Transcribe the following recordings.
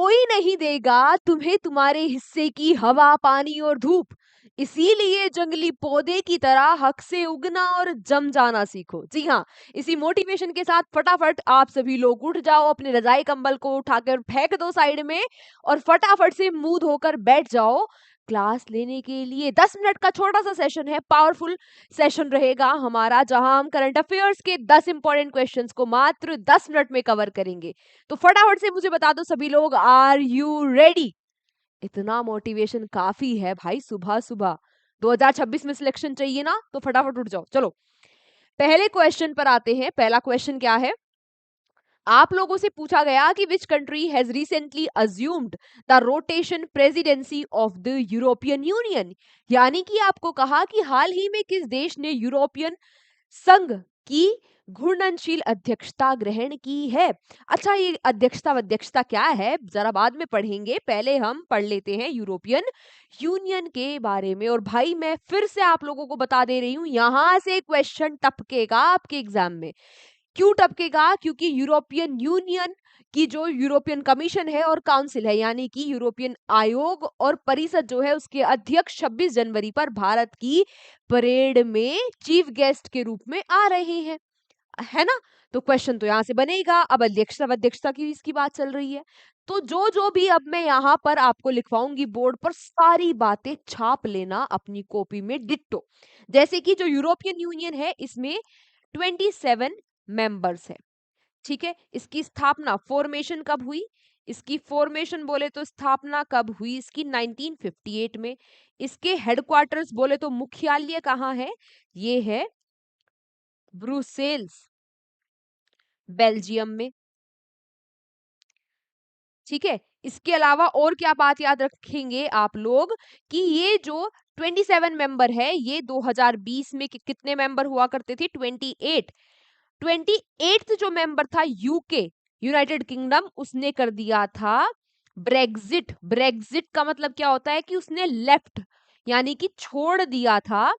कोई नहीं देगा तुम्हें तुम्हारे हिस्से की हवा, पानी और धूप। इसीलिए जंगली पौधे की तरह हक से उगना और जम जाना सीखो। जी हाँ, इसी मोटिवेशन के साथ फटाफट आप सभी लोग उठ जाओ, अपने रजाई कंबल को उठाकर फेंक दो साइड में और फटाफट से मुंह धोकर बैठ जाओ क्लास लेने के लिए। 10 मिनट का छोटा सा सेशन है, पावरफुल सेशन रहेगा हमारा, जहां हम करंट अफेयर्स के 10 इंपॉर्टेंट क्वेश्चंस को मात्र 10 मिनट में कवर करेंगे। तो फटाफट से मुझे बता दो सभी लोग, आर यू रेडी? इतना मोटिवेशन काफी है भाई, सुबह सुबह 2026 में सिलेक्शन चाहिए ना, तो फटाफट उठ जाओ। चलो पहले क्वेश्चन पर आते हैं। पहला क्वेश्चन क्या है? आप लोगों से पूछा गया कि विच country has recently assumed the rotation presidency of the European union. यानी कि आपको कहा कि हाल ही में किस देश ने यूरोपियन संघ की घूर्णनशील अध्यक्षता ग्रहण की है। अच्छा, ये अध्यक्षता क्या है जरा बाद में पढ़ेंगे, पहले हम पढ़ लेते हैं यूरोपियन यूनियन के बारे में। और भाई मैं फिर से आप लोगों को बता दे रही हूं, यहां से क्वेश्चन टपकेगा आपके एग्जाम में। क्यों टपकेगा? क्योंकि यूरोपियन यूनियन की जो यूरोपियन कमीशन है और काउंसिल है, यानी कि यूरोपियन आयोग और परिषद जो है, उसके अध्यक्ष 26 जनवरी पर भारत की परेड में चीफ गेस्ट के रूप में आ रहे हैं, है ना? तो क्वेश्चन तो यहां से बनेगा। अब अध्यक्षता की इसकी बात चल रही है, तो जो जो भी अब मैं यहाँ पर आपको लिखवाऊंगी बोर्ड पर, सारी बातें छाप लेना अपनी कॉपी में डिट्टो। जैसे कि जो यूरोपियन यूनियन है इसमें 27 मेंबर्स है, ठीक है। इसकी स्थापना, फॉर्मेशन कब हुई? इसकी फॉर्मेशन बोले तो स्थापना कब हुई इसकी? 1958 में। इसके हेडक्वार्टर्स बोले तो मुख्यालय कहाँ है? ये है ब्रुसेल्स, बेल्जियम में, ठीक है। इसके अलावा और क्या बात याद रखेंगे आप लोग कि ये जो 27 मेंबर है, ये 2020 में कितने मेंबर हुआ करते थे? 28। 28th जो मेंबर था यूके, यूनाइटेड किंगडम, उसने कर दिया था ब्रेग्जिट। ब्रेग्जिट का मतलब क्या होता है? कि उसने लेफ्ट, यानी कि छोड़ दिया था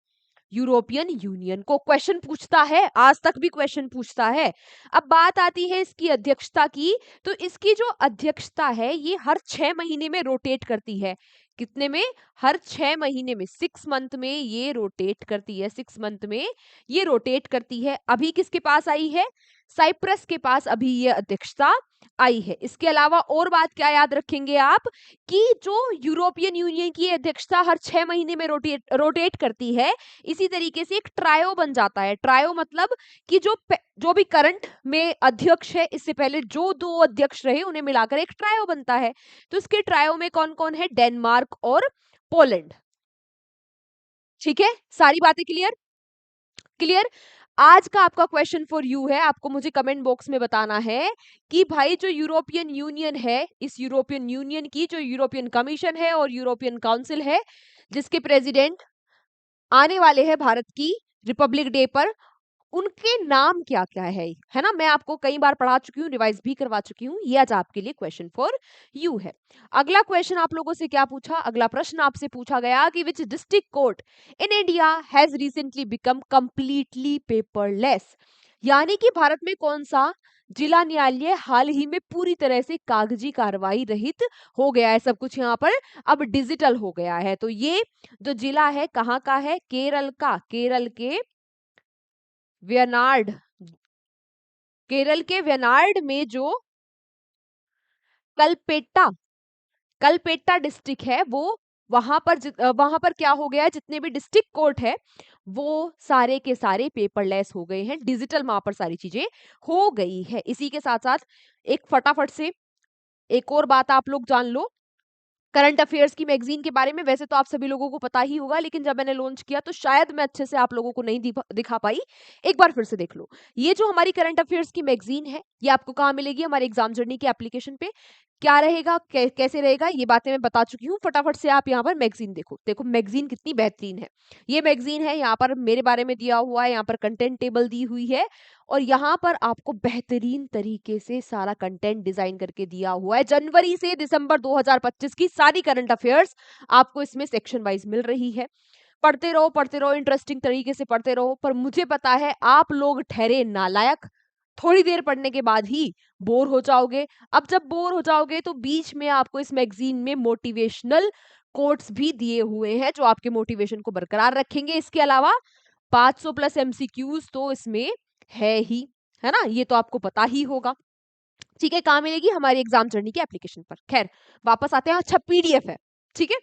यूरोपियन यूनियन को। क्वेश्चन पूछता है, आज तक भी क्वेश्चन पूछता है। अब बात आती है इसकी अध्यक्षता की, तो इसकी जो अध्यक्षता है ये हर 6 महीने में रोटेट करती है। कितने में? हर 6 महीने में, 6 मंथ में ये रोटेट करती है। 6 मंथ में ये रोटेट करती है। अभी किसके पास आई है? साइप्रस के पास अभी ये अध्यक्षता आई है। इसके अलावा और बात क्या याद रखेंगे आप कि जो यूरोपियन यूनियन की अध्यक्षता हर 6 महीने में रोटेट करती है, इसी तरीके से एक ट्रायो बन जाता है। ट्रायो मतलब कि जो भी करंट में अध्यक्ष है, इससे पहले जो 2 अध्यक्ष रहे उन्हें मिलाकर एक ट्रायो बनता है। तो इसके ट्रायो में कौन कौन है? डेनमार्क और पोलैंड। ठीक है, सारी बातें क्लियर? क्लियर। आज का आपका क्वेश्चन फॉर यू है, आपको मुझे कमेंट बॉक्स में बताना है कि भाई जो यूरोपियन यूनियन है, इस यूरोपियन यूनियन की जो यूरोपियन कमीशन है और यूरोपियन काउंसिल है, जिसके प्रेसिडेंट आने वाले हैं भारत की रिपब्लिक डे पर, उनके नाम क्या क्या है ना? मैं आपको कई बार पढ़ा चुकी हूँ, रिवाइज भी करवा चुकी हूँ। ये आज आपके लिए क्वेश्चन फॉर यू है। अगला क्वेश्चन आप लोगों से क्या पूछा? अगला प्रश्न आपसे पूछा गया कि which district court in India has recently become completely paperless. यानी कि भारत में कौन सा जिला न्यायालय हाल ही में पूरी तरह से कागजी कार्रवाई रहित हो गया है? सब कुछ यहाँ पर अब डिजिटल हो गया है। तो ये जो जिला है कहाँ का है? केरल का। केरल के वयनाड, केरल के वयनाड में जो कलपेट्टा, कलपेट्टा डिस्ट्रिक्ट है, वो वहां पर क्या हो गया है? जितने भी डिस्ट्रिक्ट कोर्ट है वो सारे के सारे पेपरलेस हो गए हैं, डिजिटल वहां पर सारी चीजें हो गई है। इसी के साथ साथ एक फटाफट से एक और बात आप लोग जान लो करंट अफेयर्स की मैगजीन के बारे में। वैसे तो आप सभी लोगों को पता ही होगा, लेकिन जब मैंने लॉन्च किया तो शायद मैं अच्छे से आप लोगों को नहीं दिखा पाई। एक बार फिर से देख लो। ये जो हमारी करंट अफेयर्स की मैगजीन है, ये आपको कहाँ मिलेगी? हमारे एग्जाम जर्नी के एप्लीकेशन पे। क्या रहेगा, कैसे रहेगा, ये बातें मैं बता चुकी हूँ। फटाफट से आप यहाँ पर मैगजीन देखो। देखो मैगजीन कितनी बेहतरीन है। ये मैगजीन है, यहाँ पर मेरे बारे में दिया हुआ है, यहाँ पर कंटेंट टेबल दी हुई है, और यहाँ पर आपको बेहतरीन तरीके से सारा कंटेंट डिजाइन करके दिया हुआ है। जनवरी से दिसंबर 2025 की सारी करंट अफेयर्स आपको इसमें सेक्शन वाइज मिल रही है। पढ़ते रहो, इंटरेस्टिंग तरीके से पढ़ते रहो। पर मुझे पता है आप लोग ठहरे नालायक, थोड़ी देर पढ़ने के बाद ही बोर हो जाओगे। अब जब बोर हो जाओगे तो बीच में आपको इस मैगजीन में मोटिवेशनल कोट्स भी दिए हुए हैं जो आपके मोटिवेशन को बरकरार रखेंगे। इसके अलावा 500 प्लस एमसीक्यूज तो इसमें है ही, है ना, ये तो आपको पता ही होगा। ठीक है, कहाँ मिलेगी? हमारी एग्जाम जर्नी की एप्लीकेशन पर। खैर वापस आते हैं। अच्छा पीडीएफ है, ठीक है।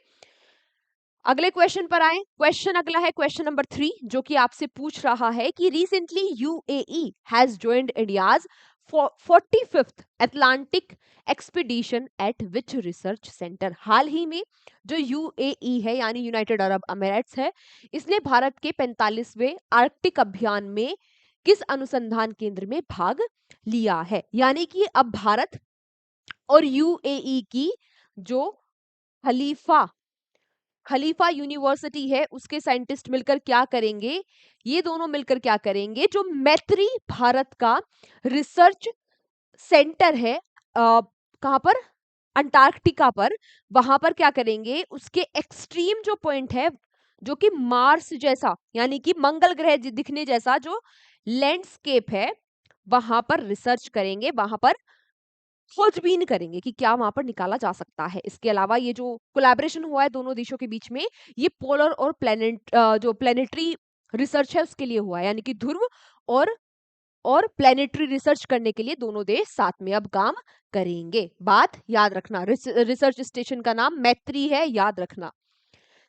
अगले क्वेश्चन पर आए। क्वेश्चन अगला है क्वेश्चन नंबर 3, जो कि आपसे पूछ रहा है कि recently UAE has joined India's 45th Atlantic expedition at which research centre. हाल ही में जो यूएई है यानी यूनाइटेड अरब अमीरात्स है, इसने भारत के 45वें आर्कटिक अभियान में किस अनुसंधान केंद्र में भाग लिया है? यानी कि अब भारत और यूएई की जो खलीफा यूनिवर्सिटी है उसके साइंटिस्ट मिलकर क्या करेंगे? ये दोनों मिलकर क्या करेंगे? जो मैत्री भारत का रिसर्च सेंटर है, कहां पर? अंटार्कटिका पर। वहां पर क्या करेंगे? उसके एक्सट्रीम जो पॉइंट है, जो कि मार्स जैसा यानी कि मंगल ग्रह दिखने जैसा जो लैंडस्केप है, वहां पर रिसर्च करेंगे, वहां पर खोजबीन करेंगे कि क्या वहां पर निकाला जा सकता है। इसके अलावा ये जो कोलैबोरेशन हुआ है दोनों देशों के बीच में, ये पोलर और जो प्लेनेटरी रिसर्च है उसके लिए हुआ है, यानी कि ध्रुव और प्लेनेटरी रिसर्च करने के लिए दोनों देश साथ में अब काम करेंगे। बात याद रखना, रिसर्च स्टेशन का नाम मैत्री है, याद रखना।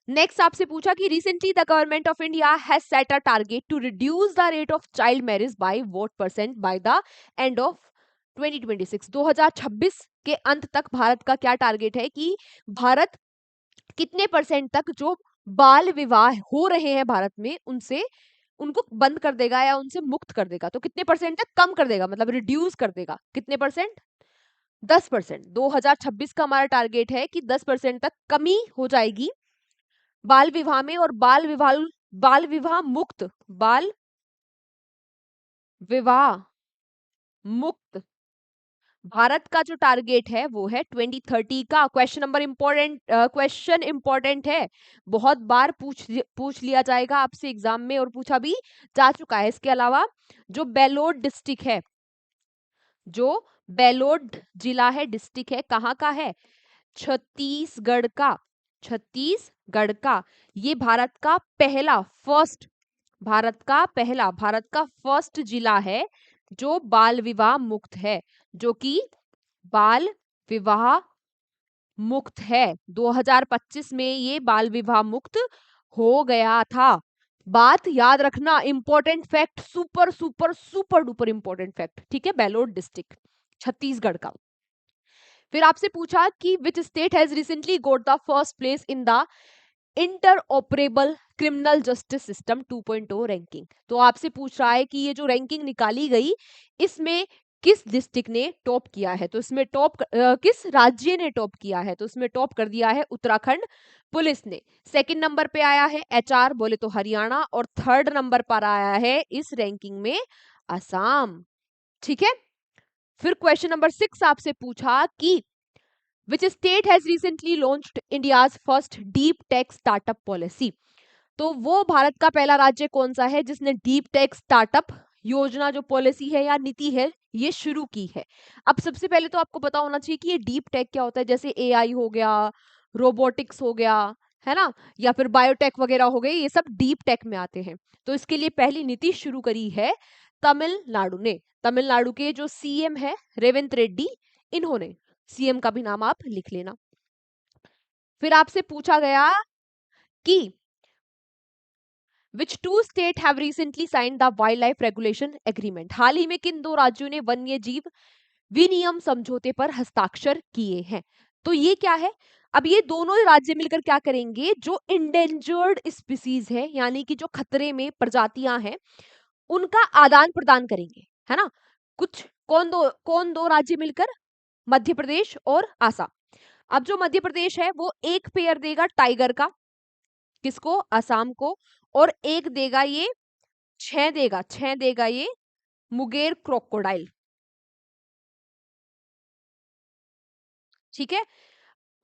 नेक्स्ट आपसे पूछा कि recently the government of India has set a target to reduce the rate of child marriage by what percent by the end of 2026। 2026 के अंत तक भारत का क्या टारगेट है कि भारत कितने परसेंट तक जो बाल विवाह हो रहे हैं भारत में उनसे उनको बंद कर देगा या उनसे मुक्त कर देगा? तो कितने परसेंट तक कम कर देगा, मतलब रिड्यूस कर देगा? कितने परसेंट? 10%। 2026 का हमारा टारगेट है कि 10% तक कमी हो जाएगी बाल विवाह में, और बाल विवाह मुक्त भारत का जो टारगेट है वो है 2030 का। क्वेश्चन इंपॉर्टेंट है, बहुत बार पूछ लिया जाएगा आपसे एग्जाम में और पूछा भी जा चुका है। इसके अलावा जो बेलोड डिस्ट्रिक्ट है, जो बेलोड जिला है, डिस्ट्रिक्ट है, कहाँ का है? छत्तीसगढ़ का। ये भारत का फर्स्ट जिला है जो बाल विवाह मुक्त है, जो कि बाल विवाह मुक्त है। 2025 में ये बाल विवाह मुक्त हो गया था। बात याद रखना, important fact, super super super duper important fact, ठीक है। बेलोड डिस्ट्रिक्ट छत्तीसगढ़ का। फिर आपसे पूछा कि विच state has recently goat the first place in the interoperable criminal justice system 2.0 ranking. तो आपसे पूछ रहा है कि ये जो रैंकिंग निकाली गई इसमें किस डिस्ट्रिक्ट ने टॉप किया है? तो इसमें किस राज्य ने टॉप किया है? तो इसमें टॉप कर दिया है उत्तराखंड पुलिस ने। सेकंड नंबर पे आया है एचआर बोले तो हरियाणा, और थर्ड नंबर पर आया है इस रैंकिंग में असम, ठीक है। फिर क्वेश्चन नंबर 6 आपसे पूछा कि Which state has recently launched India's first deep tech startup policy? तो वो भारत का पहला राज्य कौन सा है जिसने डीप टेक स्टार्टअप योजना जो पॉलिसी है या नीति है ये शुरू की है? अब सबसे पहले तो आपको पता होना चाहिए कि ये डीप टेक क्या होता है। जैसे एआई हो गया, रोबोटिक्स हो गया, है ना, या फिर बायोटेक वगैरह हो गए, ये सब डीप टेक में आते हैं। तो इसके लिए पहली नीति शुरू करी है तमिलनाडु ने। तमिलनाडु के जो सीएम है रेवंत रेड्डी, इन्होंने, सीएम का भी नाम आप लिख लेना। फिर आपसे पूछा गया कि Which two state have recently signed the wildlife regulation agreement? हाल ही में किन दो राज्यों ने वन्य जीव विनियम समझौते पर हस्ताक्षर किए हैं? तो ये क्या है? अब ये दोनों राज्य मिलकर क्या करेंगे? जो इंडेंजर्ड स्पीसीज है यानी कि जो खतरे में प्रजातियां हैं उनका आदान प्रदान करेंगे, है ना। कौन दो राज्य मिलकर? मध्य प्रदेश और आसाम। अब जो मध्य प्रदेश है वो एक पेयर देगा टाइगर का, किसको? असम को, और एक देगा ये छह देगा ये मुगेर क्रोकोडाइल, ठीक है।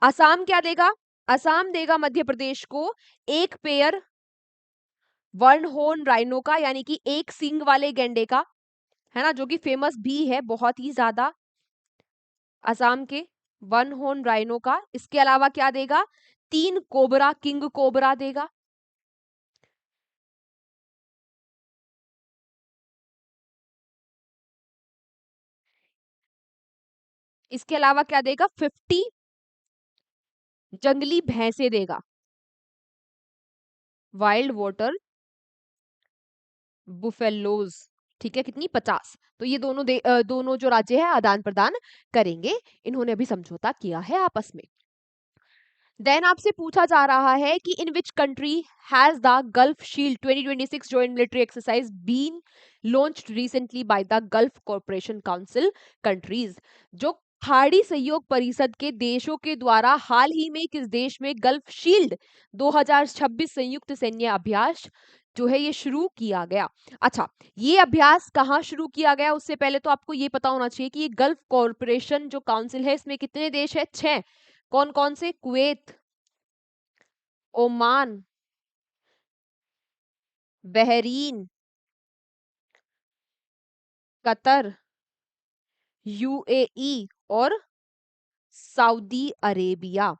असम क्या देगा? असम देगा मध्य प्रदेश को एक पेयर वन हॉर्न राइनो का, यानी कि एक सींग वाले गैंडे का, है ना, जो कि फेमस भी है बहुत ही ज्यादा, असम के वन हॉर्न राइनो का। इसके अलावा क्या देगा, 3 कोबरा, किंग कोबरा देगा। इसके अलावा क्या देगा, 50 जंगली भैंसे देगा, वाइल्ड वाटर बुफेलोज। ठीक है, कितनी, 50। तो ये दोनों जो राज्य है आदान प्रदान करेंगे, इन्होंने अभी समझौता किया है आपस में। देन आपसे पूछा जा रहा है कि in which country has the gulf shield 2026 joint military exercise been launched recently by the gulf corporation council countries. जो खाड़ी सहयोग परिषद के देशों के द्वारा हाल ही में किस देश में गल्फ शील्ड 2026 संयुक्त सैन्य अभ्यास जो है ये शुरू किया गया। अच्छा, ये अभ्यास कहाँ शुरू किया गया, उससे पहले तो आपको ये पता होना चाहिए कि ये गल्फ कॉर्पोरेशन जो काउंसिल है इसमें कितने देश है, 6। कौन कौन से, Kuwait, Oman, Bahrain, Qatar, UAE और सऊदी अरेबिया।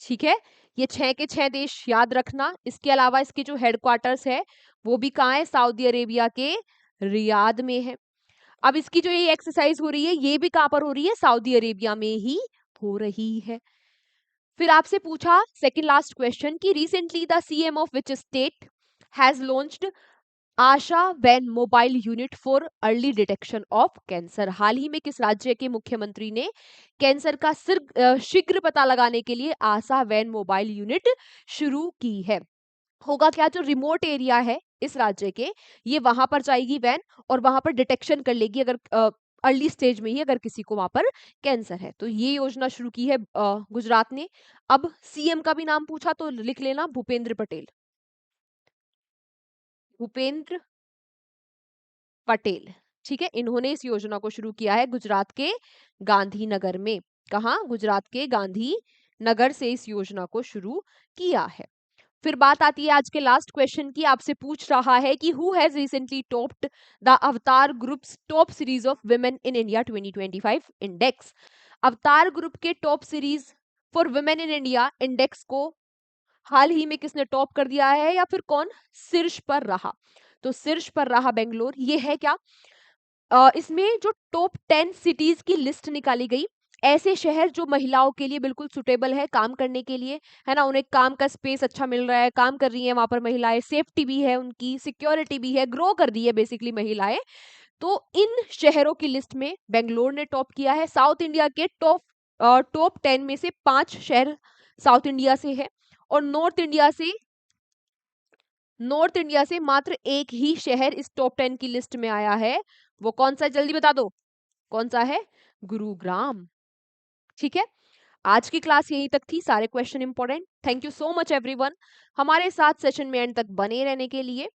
ठीक है, ये 6 के 6 देश याद रखना। इसके अलावा इसके जो हेडक्वार्टर्स है वो भी कहाँ है, सऊदी अरेबिया के रियाद में है। अब इसकी जो ये एक्सरसाइज हो रही है ये भी कहाँ पर हो रही है, सऊदी अरेबिया में ही हो रही है। फिर आपसे पूछा सेकंड लास्ट क्वेश्चन कि recently the CM of which state has launched Asha van mobile unit for early detection of cancer. हाल ही में किस राज्य के मुख्यमंत्री ने कैंसर का शीघ्र पता लगाने के लिए आशा वैन मोबाइल यूनिट शुरू की है। होगा क्या, जो रिमोट एरिया है इस राज्य के, ये वहां पर जाएगी वैन और वहां पर डिटेक्शन कर लेगी अगर अर्ली स्टेज में ही अगर किसी को वहां पर कैंसर है। तो ये योजना शुरू की है गुजरात ने। अब सीएम का भी नाम पूछा तो लिख लेना, भूपेंद्र पटेल। भूपेंद्र पटेल, ठीक है, इन्होंने इस योजना को शुरू किया है गुजरात के गांधीनगर में। कहा, गुजरात के गांधी नगर से इस योजना को शुरू किया है। फिर बात आती है आज के लास्ट क्वेश्चन की। आपसे पूछ रहा है कि who has recently topped the Avtar group's top series of women in India 2025 index. Avtar group के top series for women in India index को हाल ही में किसने टॉप कर दिया है, या फिर कौन शीर्ष पर रहा। तो शीर्ष पर रहा बेंगलोर। ये है क्या, इसमें जो टॉप 10 सिटीज की लिस्ट निकाली गई, ऐसे शहर जो महिलाओं के लिए बिल्कुल सुटेबल है काम करने के लिए, है ना, उन्हें काम का स्पेस अच्छा मिल रहा है, काम कर रही है वहां पर महिलाएं, सेफ्टी भी है, उनकी सिक्योरिटी भी है, ग्रो कर रही है बेसिकली महिलाएं। तो इन शहरों की लिस्ट में बेंगलोर ने टॉप किया है। साउथ इंडिया के टॉप 10 में से 5 शहर साउथ इंडिया से है, और नॉर्थ इंडिया से मात्र एक ही शहर इस टॉप 10 की लिस्ट में आया है। वो कौन सा है, जल्दी बता दो, कौन सा है, गुरुग्राम। ठीक है, आज की क्लास यहीं तक थी, सारे question important. Thank you so much everyone हमारे साथ सेशन में एंड तक बने रहने के लिए।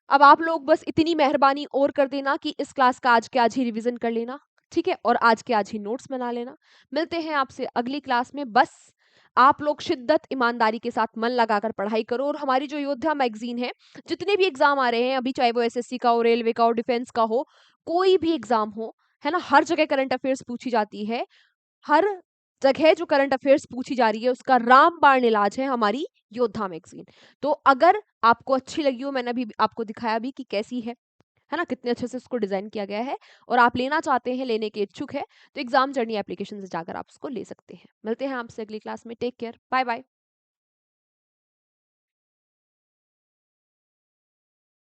अब आप लोग बस इतनी मेहरबानी और कर देना कि इस क्लास का आज के आज ही रिवीजन कर लेना, ठीक है, और आज के आज ही नोट्स बना लेना। मिलते हैं आपसे अगली क्लास में। बस आप लोग शिद्दत ईमानदारी के साथ मन लगाकर पढ़ाई करो, और हमारी जो योद्धा मैगजीन है, जितने भी एग्जाम आ रहे हैं अभी, चाहे वो एसएससी का हो, रेलवे का हो, डिफेंस का हो, कोई भी एग्जाम हो, है ना, हर जगह करंट अफेयर्स पूछी जाती है। हर जगह जो करंट अफेयर्स पूछी जा रही है उसका रामबाण इलाज है हमारी योद्धा मैगजीन। तो अगर आपको अच्छी लगी हो, मैंने अभी आपको दिखाया भी कि कैसी है ना, कितने अच्छे से उसको डिजाइन किया गया है, और आप लेना चाहते हैं, लेने के इच्छुक है, तो एग्जाम जर्नी एप्लीकेशन से जाकर आप उसको ले सकते हैं। मिलते हैं आपसे अगली क्लास में। Take care, bye bye.